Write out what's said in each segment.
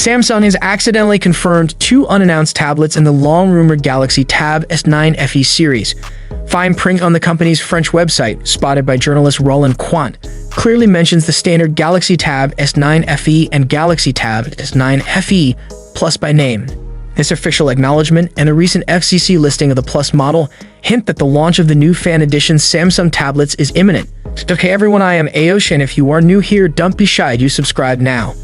Samsung has accidentally confirmed two unannounced tablets in the long-rumored Galaxy Tab S9 FE series. Fine print on the company's French website, spotted by journalist Roland Quant, clearly mentions the standard Galaxy Tab S9 FE and Galaxy Tab S9 FE Plus by name. This official acknowledgement and the recent FCC listing of the Plus model hint that the launch of the new Fan Edition Samsung tablets is imminent. Okay everyone, I am Aosh, and if you are new here, don't be shy, do subscribe now.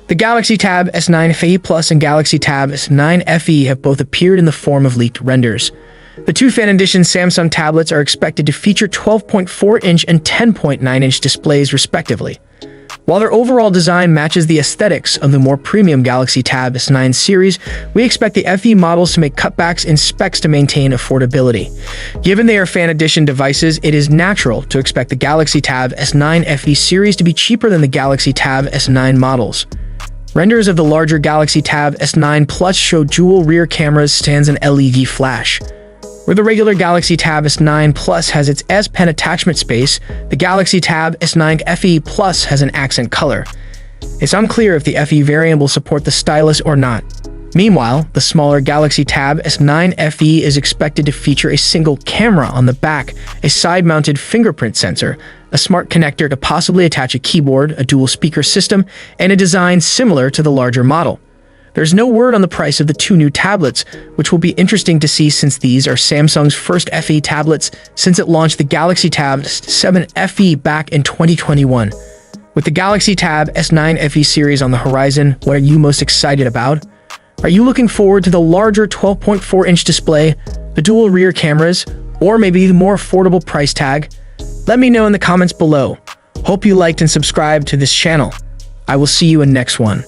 The Galaxy Tab S9 FE Plus and Galaxy Tab S9 FE have both appeared in the form of leaked renders. The two Fan Edition Samsung tablets are expected to feature 12.4-inch and 10.9-inch displays respectively. While their overall design matches the aesthetics of the more premium Galaxy Tab S9 series, we expect the FE models to make cutbacks in specs to maintain affordability. Given they are Fan Edition devices, it is natural to expect the Galaxy Tab S9 FE series to be cheaper than the Galaxy Tab S9 models. Renders of the larger Galaxy Tab S9 Plus show dual rear cameras and an LED flash. Where the regular Galaxy Tab S9 Plus has its S Pen attachment space, the Galaxy Tab S9 FE Plus has an accent color. It's unclear if the FE variant will support the stylus or not. Meanwhile, the smaller Galaxy Tab S9 FE is expected to feature a single camera on the back, a side-mounted fingerprint sensor, a smart connector to possibly attach a keyboard, a dual speaker system, and a design similar to the larger model. There's no word on the price of the two new tablets, which will be interesting to see since these are Samsung's first FE tablets since it launched the Galaxy Tab S7 FE back in 2021. With the Galaxy Tab S9 FE series on the horizon, what are you most excited about? Are you looking forward to the larger 12.4-inch display, the dual rear cameras, or maybe the more affordable price tag? Let me know in the comments below. Hope you liked and subscribed to this channel. I will see you in next one.